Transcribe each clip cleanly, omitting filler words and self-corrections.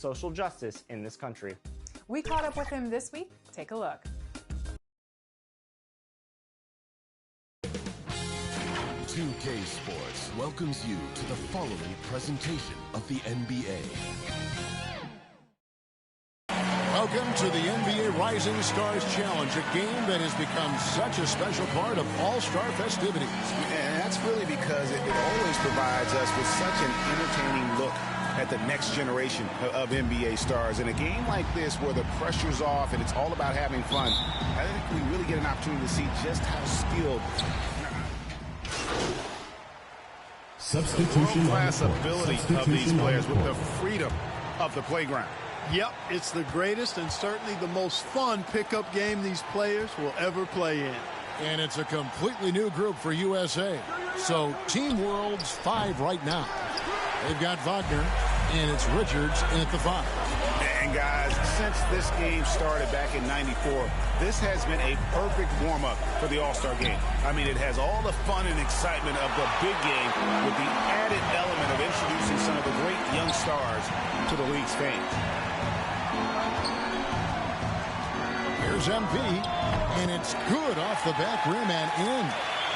social justice in this country. We caught up with him this week. Take a look. 2K Sports welcomes you to the following presentation of the NBA. Welcome to the NBA Rising Stars Challenge, a game that has become such a special part of All-Star festivities. And that's really because it always provides us with such an entertaining look at the next generation of NBA stars. In a game like this where the pressure's off and it's all about having fun, I think we really get an opportunity to see just how skilled Substitution world-class ability of these players with the freedom of the playground. Yep, it's the greatest and certainly the most fun pickup game these players will ever play in. And it's a completely new group for USA. So Team World's 5 right now. They've got Wagner, and it's Richards in at the 5. And guys, since this game started back in '94, this has been a perfect warm-up for the All-Star game. I mean, it has all the fun and excitement of the big game with the added element of introducing some of the great young stars to the league's fame. Here's MP, and it's good off the back rim and in.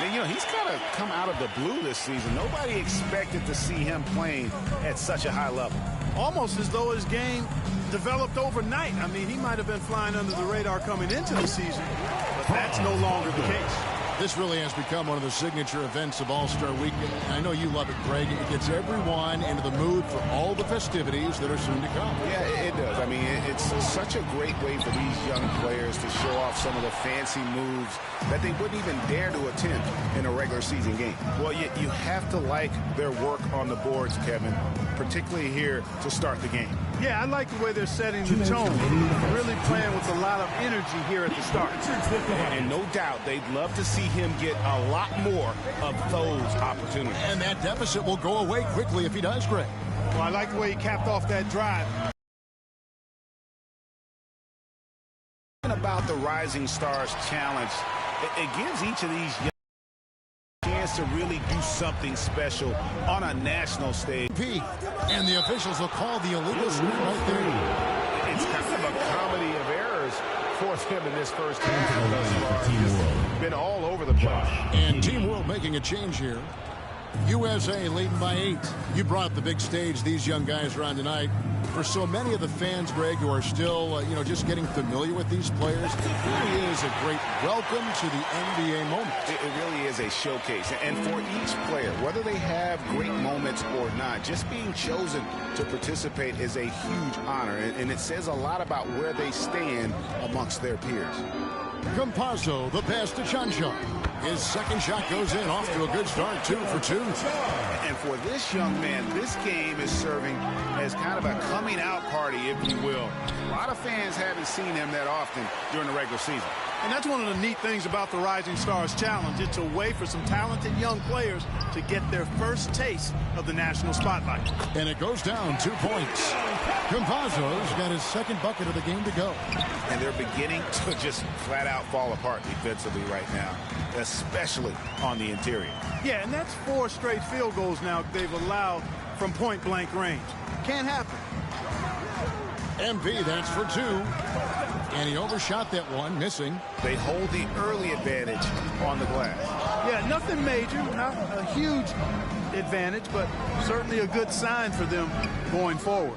And, you know, he's kind of come out of the blue this season. Nobody expected to see him playing at such a high level. Almost as though his game developed overnight. I mean, he might have been flying under the radar coming into the season, but that's no longer the case. This really has become one of the signature events of All-Star Weekend. I know you love it, Greg. It gets everyone into the mood for all the festivities that are soon to come. Yeah, it does. I mean, it's such a great way for these young players to show off some of the fancy moves that they wouldn't even dare to attempt in a regular season game. Well, you have to like their work on the boards, Kevin, particularly here to start the game. Yeah, I like the way they're setting the tone. Really playing with a lot of energy here at the start. And no doubt they'd love to see him get a lot more of those opportunities. And that deficit will go away quickly if he does, Greg. Well, I like the way he capped off that drive. About the Rising Stars Challenge, it gives each of these young chance to really do something special on a national stage. And the officials will call the illegal screen right there. It's kind of a comedy of errors for him in this first half. Been all over the place. And Team World making a change here. USA leading by 8. You brought up the big stage these young guys are on tonight. For so many of the fans, Greg, who are still, just getting familiar with these players, it really is a great welcome to the NBA moment. It really is a showcase. And for each player, whether they have great moments or not, just being chosen to participate is a huge honor. And it says a lot about where they stand amongst their peers. Campazzo, the pass to Chanchan. His second shot goes in, off to a good start, 2 for 2. And for this young man, this game is serving as kind of a coming out party, if you will. A lot of fans haven't seen him that often during the regular season. And that's one of the neat things about the Rising Stars Challenge. It's a way for some talented young players to get their first taste of the national spotlight. And it goes down 2 points. Campazzo's got his second bucket of the game to go. And they're beginning to just flat out fall apart defensively right now, especially on the interior. Yeah, and that's 4 straight field goals now they've allowed from point-blank range. Can't happen. MP, that's for 2. And he overshot that one, missing. They hold the early advantage on the glass. Yeah, nothing major, not a huge advantage, but certainly a good sign for them going forward.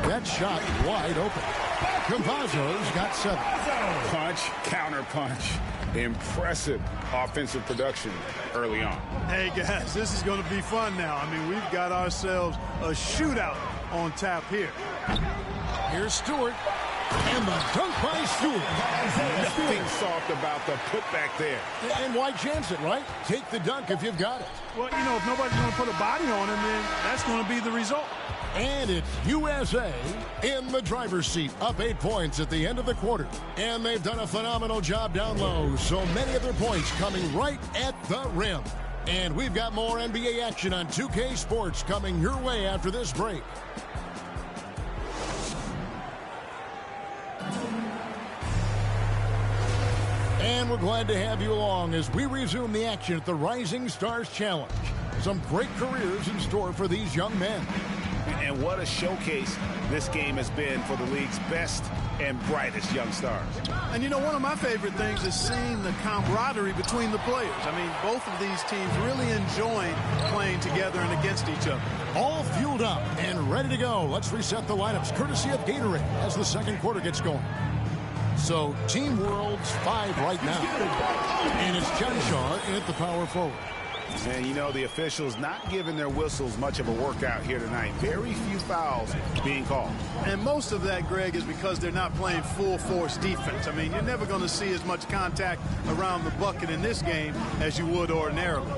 That shot wide open. Campazzo's got 7. Punch, counter punch. Impressive offensive production early on. Hey, guys, this is going to be fun now. I mean, we've got ourselves a shootout on tap here. Here's Stewart. And the dunk by Stewart. Nothing soft about the putback there. And why chance it, right? Take the dunk if you've got it. Well, if nobody's going to put a body on him, then that's going to be the result. And it's USA in the driver's seat, up 8 points at the end of the quarter. And they've done a phenomenal job down low. So many of their points coming right at the rim. And we've got more NBA action on 2K Sports coming your way after this break. And we're glad to have you along as we resume the action at the Rising Stars Challenge. Some great careers in store for these young men. And what a showcase this game has been for the league's best and brightest young stars. And you know, one of my favorite things is seeing the camaraderie between the players. I mean, both of these teams really enjoying playing together and against each other. All fueled up and ready to go. Let's reset the lineups courtesy of Gatorade as the second quarter gets going. So Team World's 5 right now. And it's John Shaw in at the power forward. And, you know, the officials not giving their whistles much of a workout here tonight. Very few fouls being called. And most of that, Greg, is because they're not playing full-force defense. I mean, you're never going to see as much contact around the bucket in this game as you would ordinarily.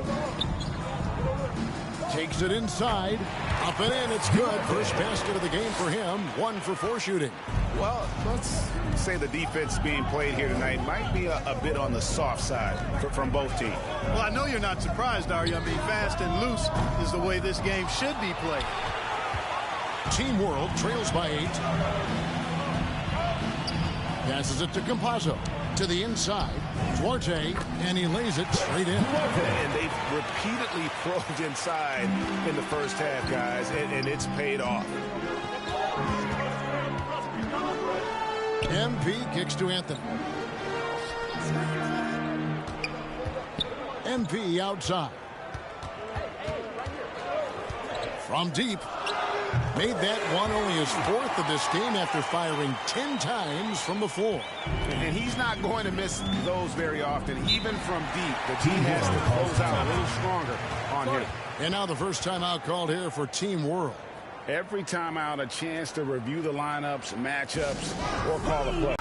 Takes it inside. Up and in. It's good. First basket of the game for him. 1 for 4 shooting. Well, let's say the defense being played here tonight might be a bit on the soft side from both teams. Well, I know you're not surprised, are you? I mean, fast and loose is the way this game should be played. Team World trails by 8. Passes it to Campazzo. To the inside. Duarte, and he lays it straight in. And they've repeatedly probed inside in the first half, guys, and it's paid off. MP kicks to Anthony. MP outside. From deep. Made that one only his 4th of this game after firing 10 times from the floor. And he's not going to miss those very often. Even from deep, the team has to close out a little stronger on him. And now the first timeout called here for Team World. Every timeout, a chance to review the lineups, matchups, or call a play.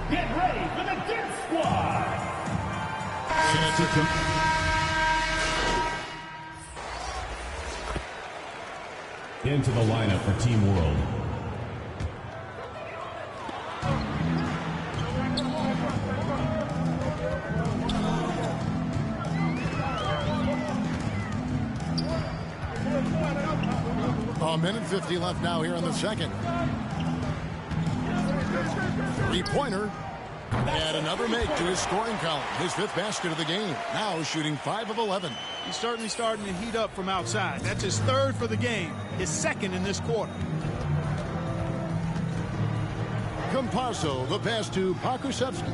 Get ready for the Death Squad! Into the lineup for Team World. A minute 50 left now here in the second. Three-pointer. And another make to his scoring column. His 5th basket of the game. Now shooting 5 of 11. He's certainly starting to heat up from outside. That's his 3rd for the game. His 2nd in this quarter. Campazzo, the pass to Pokusevski.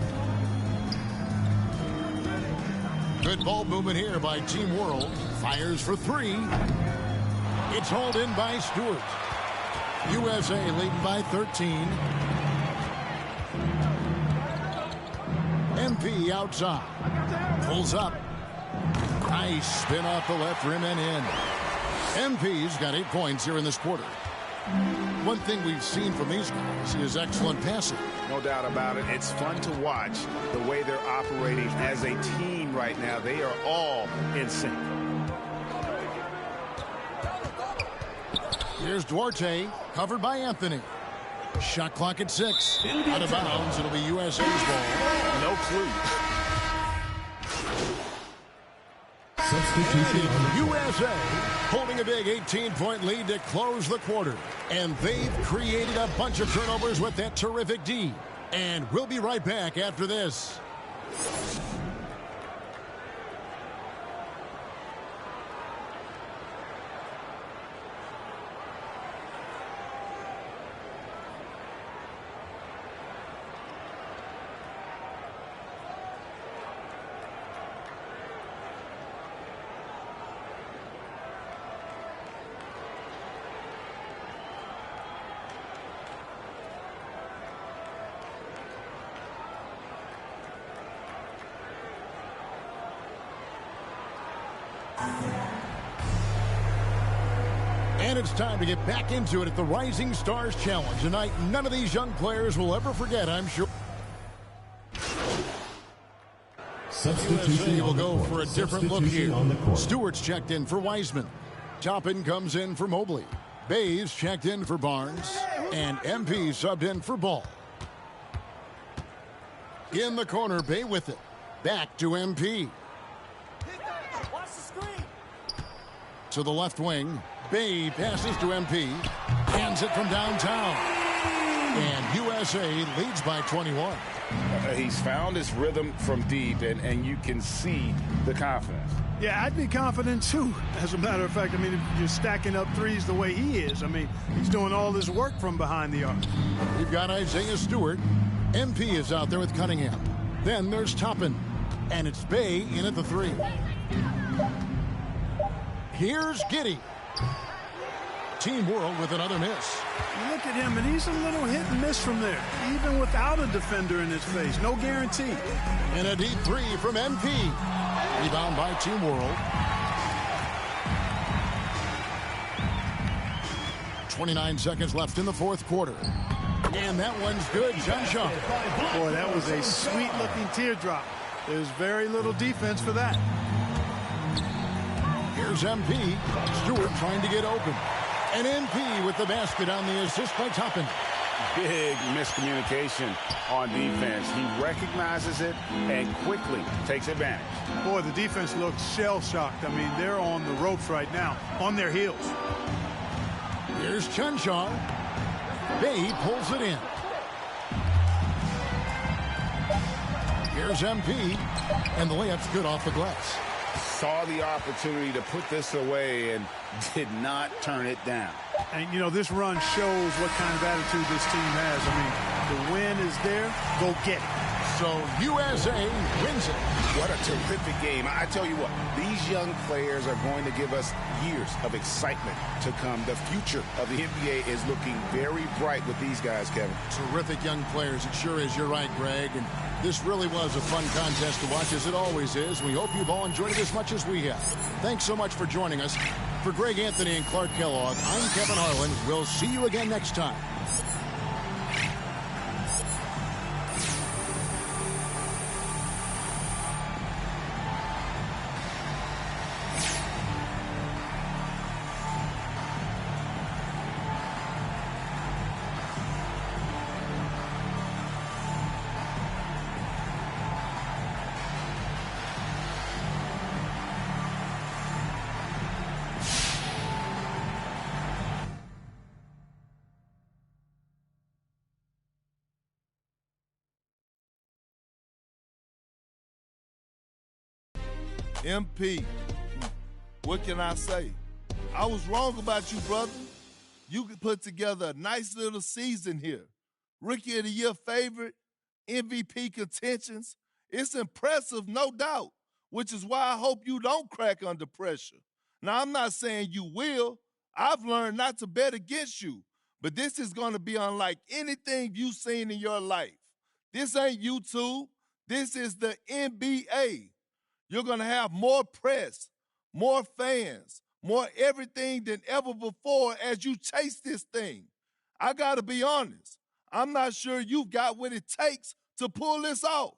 Good ball movement here by Team World. Fires for 3. It's hauled in by Stewart. USA leading by 13. MP outside. Pulls up. Nice spin off the left rim and in. MP's got 8 points here in this quarter. One thing we've seen from these guys is excellent passing. No doubt about it. It's fun to watch the way they're operating as a team right now. They are all in sync. Here's Duarte, covered by Anthony. Shot clock at 6. Out of bounds, it'll be USA's ball. No clue. Substitution. USA holding a big 18-point lead to close the quarter. And they've created a bunch of turnovers with that terrific D. And we'll be right back after this. And it's time to get back into it at the Rising Stars Challenge. Tonight, none of these young players will ever forget, I'm sure. Substitution will on the go court. for a different look here. On the court. Stewart's checked in for Wiseman. Toppin comes in for Mobley. Bays checked in for Barnes. And MP subbed in for Ball. In the corner, Bay with it. Back to MP. Watch the screen. To the left wing. Bay passes to MP. And sends it from downtown. And USA leads by 21. He's found his rhythm from deep, and you can see the confidence. Yeah, I'd be confident, too. As a matter of fact, I mean, if you're stacking up threes the way he is, I mean, he's doing all this work from behind the arc. We've got Isaiah Stewart. MP is out there with Cunningham. Then there's Toppin. And it's Bay in at the three. Here's Giddey. Team World with another miss. You look at him, and he's a little hit and miss from there, even without a defender in his face. No guarantee. And a deep three from MP. Rebound by Team World. 29 seconds left in the fourth quarter. And that one's good. Junshaw. Boy, that was a sweet-looking teardrop. There's very little defense for that. Here's MP. Stewart trying to get open. And MP with the basket on the assist by Toppin. Big miscommunication on defense. He recognizes it and quickly takes advantage. Boy, the defense looks shell-shocked. I mean, they're on the ropes right now, on their heels. Here's Junshaw. Bay pulls it in. Here's MP. And the layup's good off the glass. Saw the opportunity to put this away and did not turn it down. And, you know, this run shows what kind of attitude this team has. I mean, the win is there. Go get it. So USA wins it. What a terrific game. I tell you what, these young players are going to give us years of excitement to come. The future of the NBA is looking very bright with these guys, Kevin. Terrific young players. It sure is. You're right, Greg. And this really was a fun contest to watch, as it always is. We hope you've all enjoyed it as much as we have. Thanks so much for joining us. For Greg Anthony and Clark Kellogg, I'm Kevin Harlan. We'll see you again next time. MP, what can I say? I was wrong about you, brother. You could put together a nice little season here. Rookie of the Year favorite, MVP contentions. It's impressive, no doubt, which is why I hope you don't crack under pressure. Now, I'm not saying you will. I've learned not to bet against you, but this is going to be unlike anything you've seen in your life. This ain't YouTube. This is the NBA. You're going to have more press, more fans, more everything than ever before as you chase this thing. I got to be honest. I'm not sure you've got what it takes to pull this off.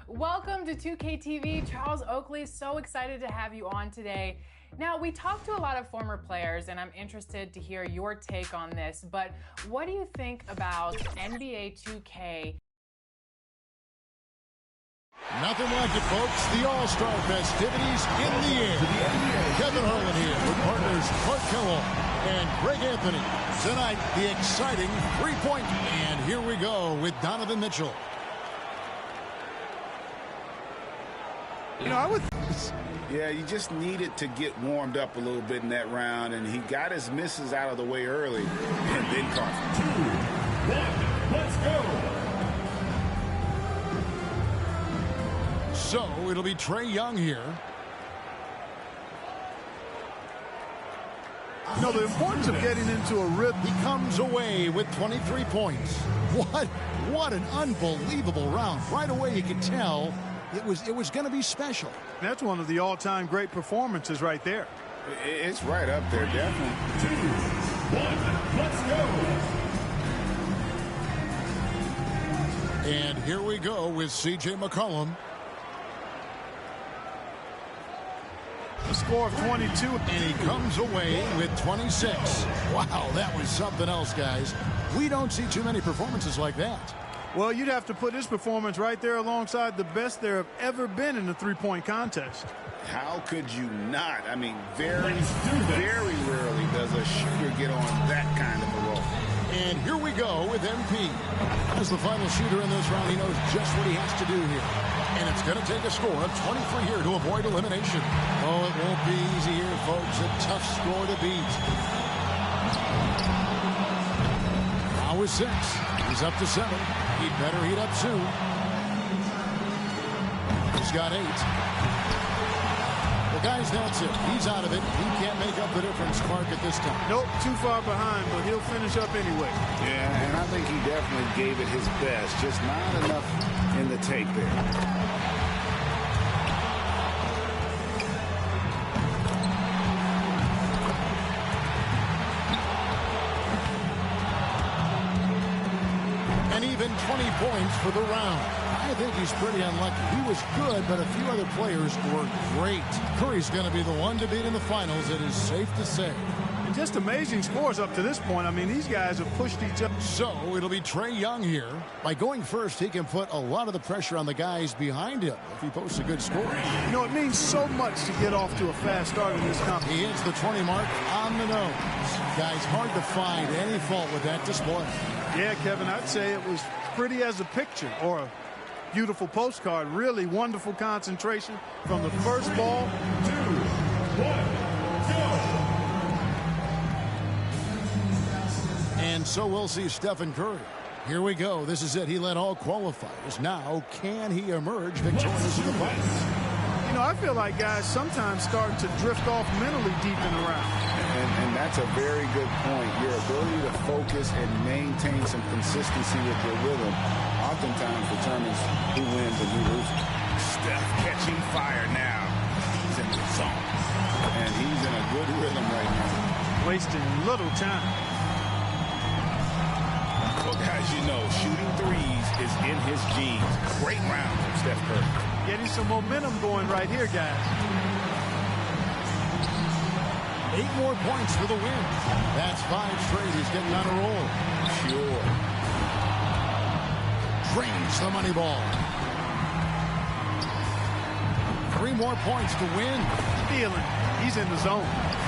Welcome to 2K TV. Charles Oakley, so excited to have you on today. Now, we talked to a lot of former players, and I'm interested to hear your take on this, but what do you think about NBA 2K? Nothing like it, folks. The All-Star festivities in the air. Kevin Harlan here with partners Clark Kellogg and Greg Anthony. Tonight, the exciting three-point. And here we go with Donovan Mitchell. You know, I would... Yeah, you just needed to get warmed up a little bit in that round, and he got his misses out of the way early and then caught. 2, 1, let's go! So it'll be Trae Young here. You know, the importance of getting into a rhythm. He comes away with 23 points. What an unbelievable round. Right away you could tell it was going to be special. That's one of the all-time great performances right there. It's right up there, definitely. 2, 1, let's go. And here we go with C.J. McCollum. A score of 22. And he comes away with 26. Wow, that was something else, guys. We don't see too many performances like that. Well, you'd have to put his performance right there alongside the best there have ever been in the three-point contest. How could you not? I mean, very rarely does a shooter get on that kind of a roll. And here we go with MP. As the final shooter in this round, he knows just what he has to do here. And it's going to take a score of 23 here to avoid elimination. Oh, it won't be easy here, folks. A tough score to beat. Now with 6. He's up to 7. He'd better heat up soon. He's got 8. Well, guys, that's it. He's out of it. He can't make up the difference, Clark, at this time. Nope, too far behind, but he'll finish up anyway. Yeah, and I think he definitely gave it his best. Just not enough in the take there. And even 20 points for the round. I think he's pretty unlucky. He was good, but a few other players were great. Curry's going to be the one to beat in the finals, it is safe to say. And just amazing scores up to this point. I mean, these guys have pushed each other. So it'll be Trae Young here. By going first, he can put a lot of the pressure on the guys behind him if he posts a good score. You know, it means so much to get off to a fast start in this competition. He hits the 20 mark on the nose. Guys, hard to find any fault with that display. Yeah, Kevin, I'd say it was pretty as a picture or a beautiful postcard. Really wonderful concentration from the first ball. 2, 1, go. And so we'll see Stephen Curry. Here we go. This is it. He led all qualifiers. Now, can he emerge victorious in the finals? You know, I feel like guys sometimes start to drift off mentally deep in the round. And that's a very good point. Your ability to focus and maintain some consistency with your rhythm oftentimes determines who wins and who loses. Steph catching fire now. He's in the zone. And he's in a good rhythm right now. Wasting little time. Well, guys, you know, shooting threes is in his genes. Great round from Steph Curry. Getting some momentum going right here, guys. 8 more points for the win. That's 5 straight. He's getting on a roll. Sure. Drains the money ball. 3 more points to win. Feeling. He's in the zone.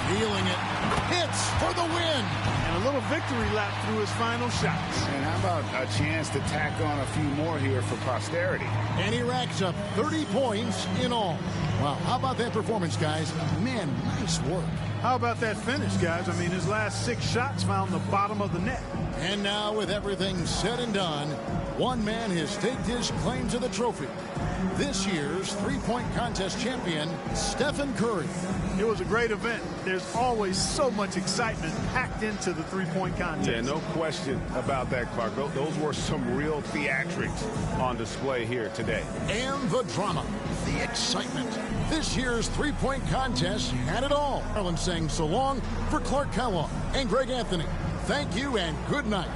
Feeling it. Hits for the win. And a little victory lap through his final shots. And how about a chance to tack on a few more here for posterity? And he racks up 30 points in all. Wow, how about that performance, guys? Man, nice work. How about that finish, guys? I mean, his last 6 shots found the bottom of the net. And now, with everything said and done, one man has staked his claim to the trophy. This year's three-point contest champion, Stephen Curry. It was a great event. There's always so much excitement packed into the three-point contest. Yeah, no question about that, Clark. Those were some real theatrics on display here today. And the drama, the excitement. This year's three-point contest had it all. Ireland saying so long for Clark Kellogg and Greg Anthony. Thank you and good night.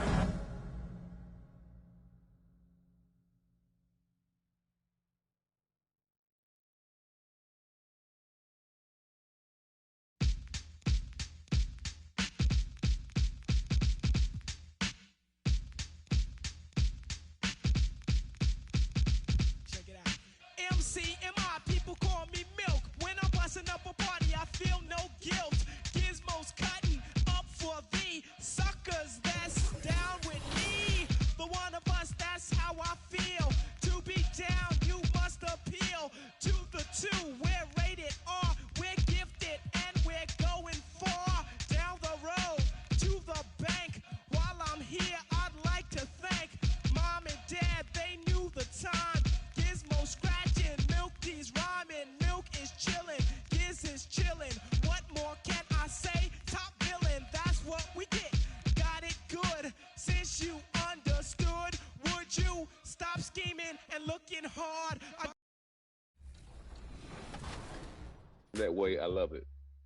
That way, I love it.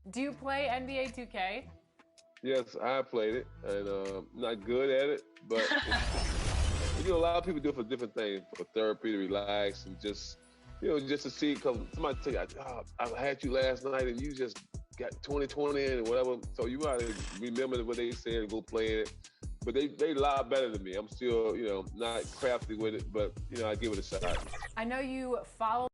Do you play NBA 2K? Yes, I played it, and not good at it, but a lot of people do it for different things, for therapy, to relax, and just to see, because somebody tell you, I had you last night, and you just got 20 in and whatever, so you gotta remember what they said and go play it. But they a lot better than me. I'm still, not crafty with it, but, I give it a shot. I know you follow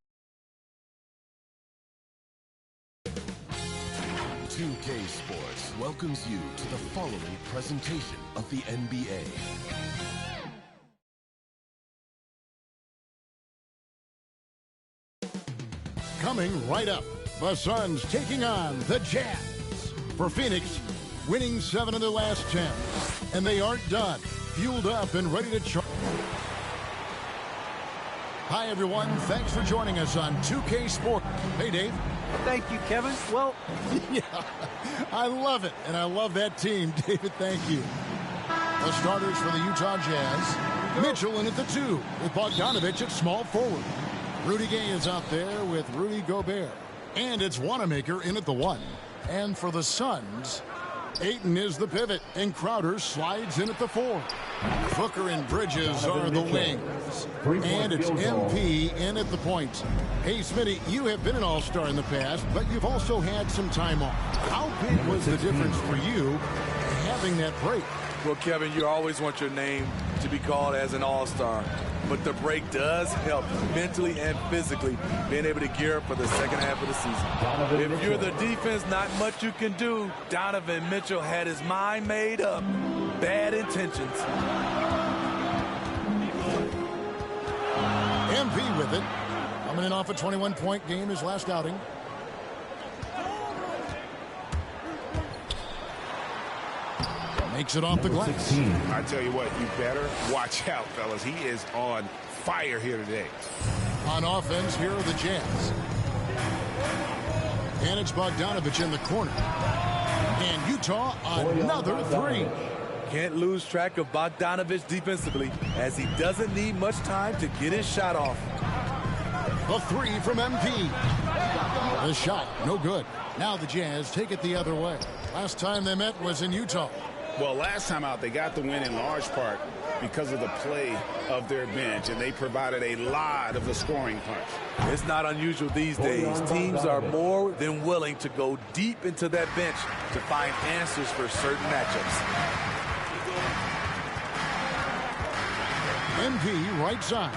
2K Sports welcomes you to the following presentation of the NBA. Coming right up, the Suns taking on the Jazz. For Phoenix, winning 7 of their last 10. And they aren't done. Fueled up and ready to charge. Hi, everyone. Thanks for joining us on 2K Sports. Hey, Dave. Thank you, Kevin. Well, yeah, I love it. And I love that team. David, thank you. The starters for the Utah Jazz. Mitchell in at the 2 with Bogdanovich at small forward. Rudy Gay is out there with Rudy Gobert. And it's Wanamaker in at the 1. And for the Suns, Ayton is the pivot, and Crowder slides in at the 4. Booker and Bridges are the wings. And it's MP in at the point. Hey, Smitty, you have been an all-star in the past, but you've also had some time off. How big was the difference for you having that break? Well, Kevin, you always want your name to be called as an all-star. But the break does help mentally and physically, being able to gear up for the second half of the season. If you're the defense, not much you can do. Donovan Mitchell had his mind made up. Bad intentions. MP with it. Coming in off a 21-point game his last outing. Makes it off the glass. I tell you what, you better watch out, fellas. He is on fire here today. On offense, here are the Jazz. And it's Bogdanovich in the corner. And Utah, another 3. Can't lose track of Bogdanovich defensively, as he doesn't need much time to get his shot off. The 3 from MP. The shot, no good. Now the Jazz take it the other way. Last time they met was in Utah. Well, last time out, they got the win in large part because of the play of their bench, and they provided a lot of the scoring punch. It's not unusual these days. Teams are more than willing to go deep into that bench to find answers for certain matchups. MP right side.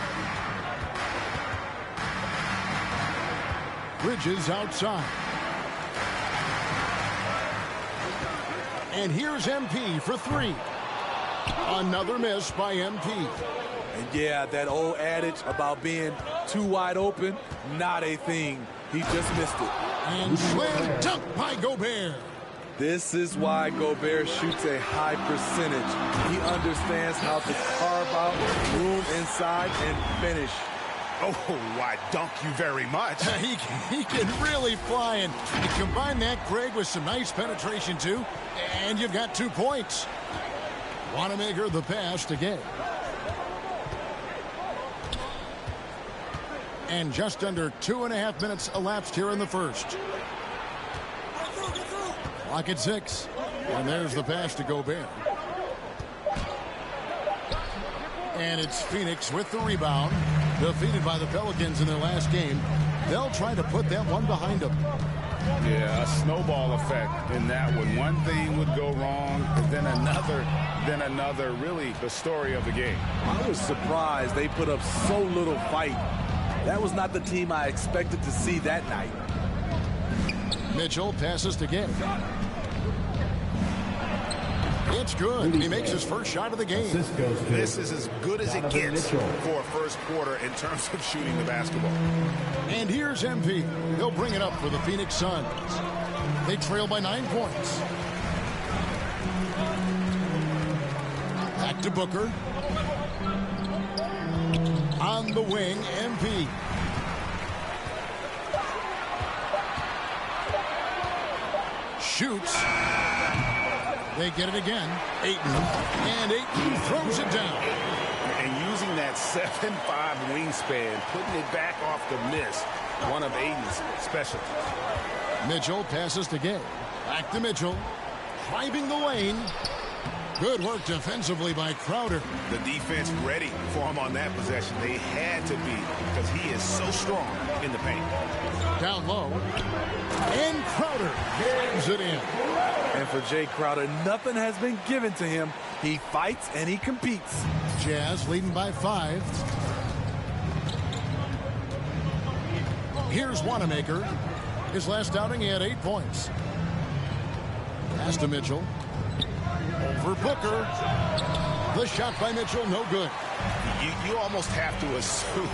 Bridges outside. And here's MP for 3. Another miss by MP. And yeah, that old adage about being too wide open, not a thing. He just missed it. And slam dunk by Gobert. This is why Gobert shoots a high percentage. He understands how to carve out room inside and finish. Oh, why, dunk you very much. He can really fly, and you combine that, Greg, with some nice penetration, too, and you've got 2 points. Wanamaker the pass to Gay. And just under 2.5 minutes elapsed here in the first. Clock at 6. And there's the pass to Gobert. And it's Phoenix with the rebound. Defeated by the Pelicans in their last game. They'll try to put that one behind them. Yeah, a snowball effect in that one. One thing would go wrong, then another. Really the story of the game. I was surprised they put up so little fight. That was not the team I expected to see that night. Mitchell passes to Gay. It's good. He makes his first shot of the game. This is as good as it gets for a first quarter in terms of shooting the basketball. And here's MP. He'll bring it up for the Phoenix Suns. They trail by 9 points. Back to Booker. On the wing, MP. Shoots. They get it again. Ayton. And Ayton throws it down. And using that 7'5" wingspan, putting it back off the miss. One of Ayton's specialties. Mitchell passes to Gay. Back to Mitchell. Driving the lane. Good work defensively by Crowder. The defense ready for him on that possession. They had to be because he is so strong in the paint. Down low. And Crowder jams it in. And for Jay Crowder, nothing has been given to him. He fights and he competes. Jazz leading by 5. Here's Wanamaker. His last outing, he had 8 points. Pass to Mitchell. Over Booker. The shot by Mitchell, no good. You almost have to assume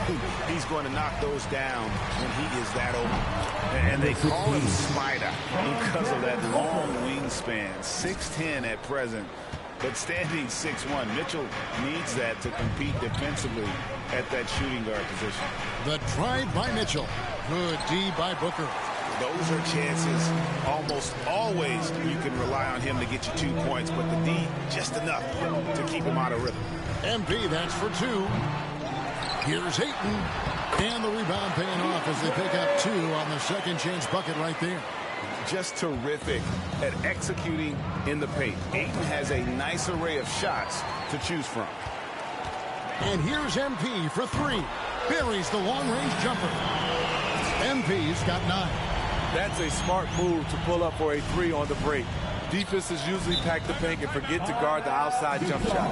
he's going to knock those down when he is that open. And they call him Spider because of that long wingspan. 6'10" at present, but standing 6'1". Mitchell needs that to compete defensively at that shooting guard position. The drive by Mitchell. Good D by Booker. Those are chances. Almost always you can rely on him to get you 2 points, but the D, just enough to keep him out of rhythm. MP, that's for 2. Here's Ayton. And the rebound paying off as they pick up 2 on the second chance bucket right there. Just terrific at executing in the paint. Ayton has a nice array of shots to choose from. And here's MP for 3. Buries the long-range jumper. MP's got 9. That's a smart move to pull up for a 3 on the break. Defenses usually pack the paint and forget to guard the outside jump shot.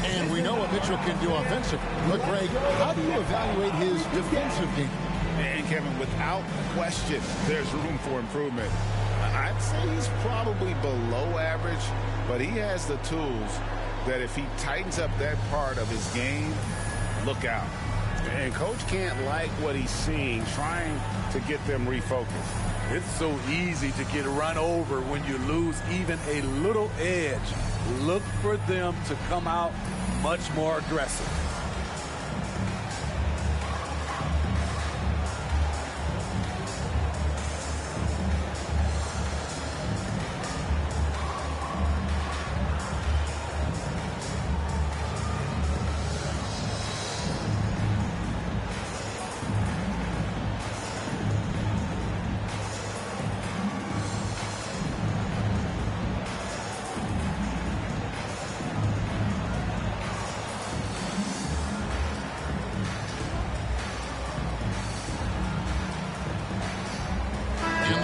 And we know what Mitchell can do offensively. But, Greg, how do you evaluate his defensive game? And, Kevin, without question, there's room for improvement. I'd say he's probably below average, but he has the tools that if he tightens up that part of his game, look out. And Coach can't like what he's seeing, trying to get them refocused. It's so easy to get run over when you lose even a little edge. Look for them to come out much more aggressive.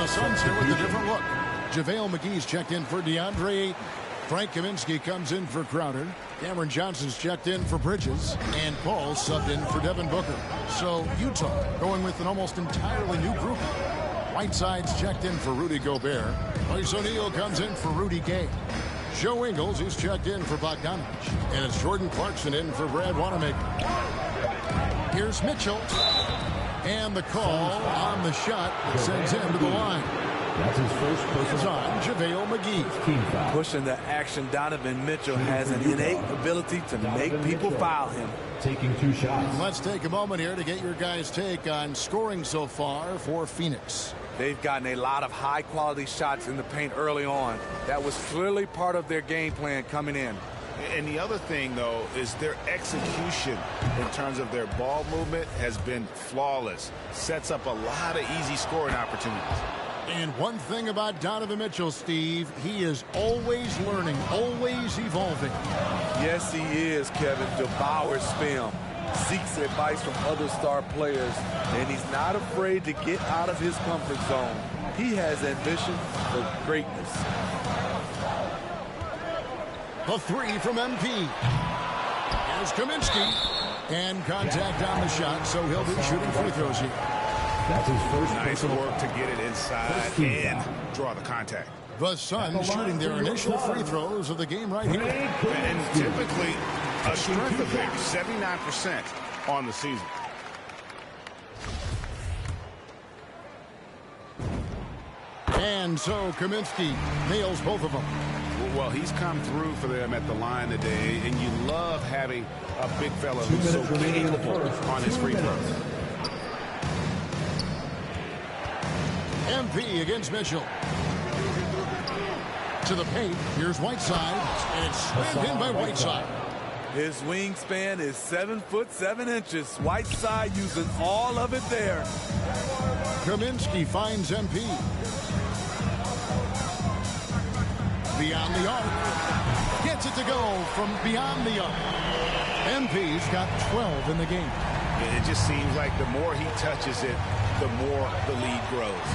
Suns here with a different look. JaVale McGee's checked in for DeAndre Ayton. Frank Kaminsky comes in for Crowder. Cameron Johnson's checked in for Bridges. And Paul subbed in for Devin Booker. So Utah going with an almost entirely new group. Whiteside's checked in for Rudy Gobert. Royce O'Neal comes in for Rudy Gay. Joe Ingles is checked in for Bogdanovich. And it's Jordan Clarkson in for Brad Wanamaker. Here's Mitchell. And the call on the shot that sends him to the line. That's his first personal. It's on JaVale McGee. Pushing the action, Donovan Mitchell has an innate ability to make people foul him. Taking 2 shots. Let's take a moment here to get your guys' take on scoring so far for Phoenix. They've gotten a lot of high-quality shots in the paint early on. That was clearly part of their game plan coming in. And the other thing, though, is their execution in terms of their ball movement has been flawless. Sets up a lot of easy scoring opportunities. And one thing about Donovan Mitchell, Steve, he is always learning, always evolving. Yes, he is, Kevin. Devours film, seeks advice from other star players, and he's not afraid to get out of his comfort zone. He has ambition for greatness. The 3 from MP. Here's Kaminsky. And contact on the shot, so he'll be shooting free throws here. That's his first. Nice work to get it inside and draw the contact. The Suns shooting their initial free throws of the game right here. And typically a strength of theirs, 79% on the season. And so Kaminsky nails both of them. Well, he's come through for them at the line today, and you love having a big fella who's so capable on his free throws. MP against Mitchell. To the paint. Here's Whiteside. And it's slammed in by Whiteside. His wingspan is 7'7". Whiteside using all of it there. Kaminsky finds MP. beyond the arc. Gets it to go from beyond the arc. MP's got 12 in the game. It just seems like the more he touches it, the more the lead grows.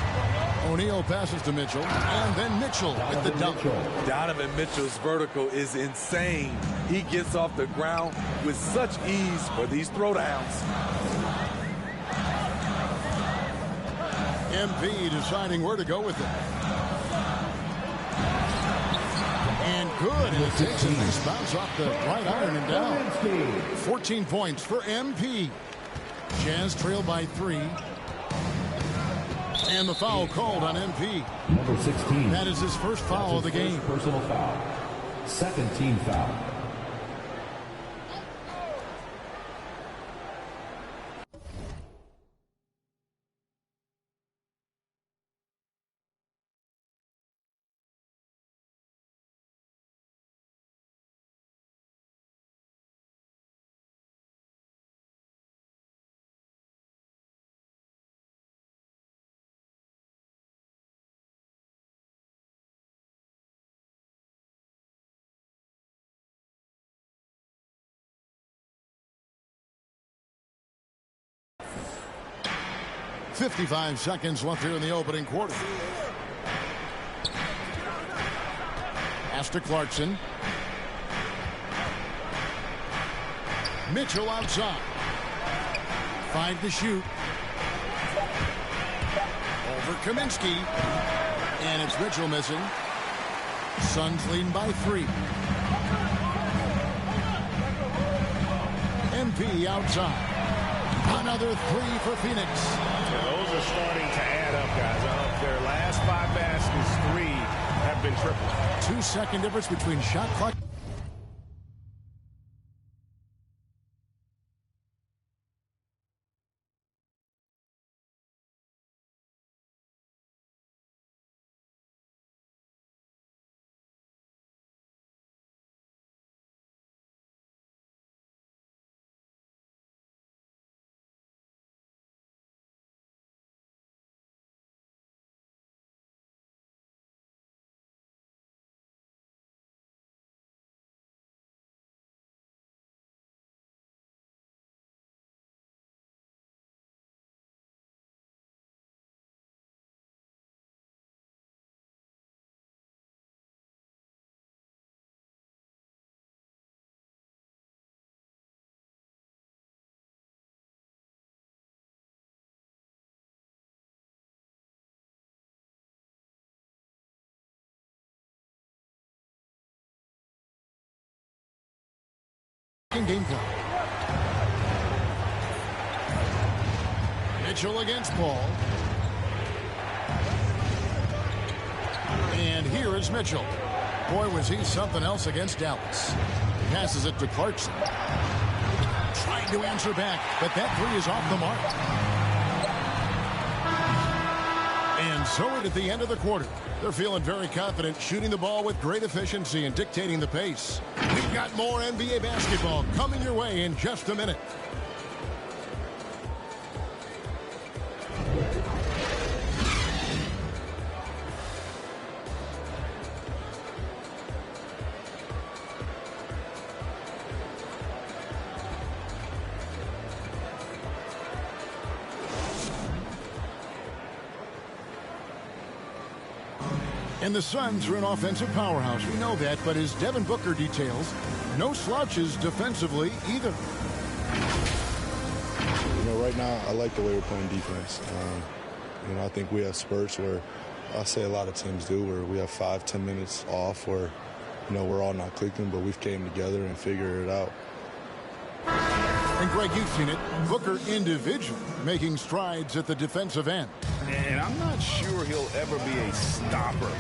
O'Neal passes to Mitchell, and then Mitchell with the dunk. Donovan Mitchell's vertical is insane. He gets off the ground with such ease for these throwdowns. MP deciding where to go with it. And good, and it takes a nice bounce off the right iron and down. 14 points for MP. Jazz trail by 3. And the foul called on MP. Number 16. That is his first foul of the game. Personal foul. Second team foul. .55 seconds left here in the opening quarter. Pass to Clarkson. Mitchell outside. 5 to shoot. Over Kaminsky. And it's Mitchell missing. Suns leading by 3. MP outside. Another 3 for Phoenix. Yeah, those are starting to add up, guys. Of their last 5 baskets, 3 have been triple. 2-second difference between shot clock. Game clock. Mitchell against Paul. And here is Mitchell. Boy, was he something else against Dallas. Passes it to Clarkson. Trying to answer back, but that 3 is off the mark. And so at the end of the quarter, they're feeling very confident, shooting the ball with great efficiency and dictating the pace. We've got more NBA basketball coming your way in just a minute. And the Suns are an offensive powerhouse. We know that, but as Devin Booker details, no slouches defensively either. You know, right now, I like the way we're playing defense. You know, I think we have spurts where I say a lot of teams do, where we have 5-10 minutes off where, you know, we're all not clicking, but we've came together and figured it out. And Greg, you've seen it. Booker individually making strides at the defensive end. And I'm not sure he'll ever be a stopper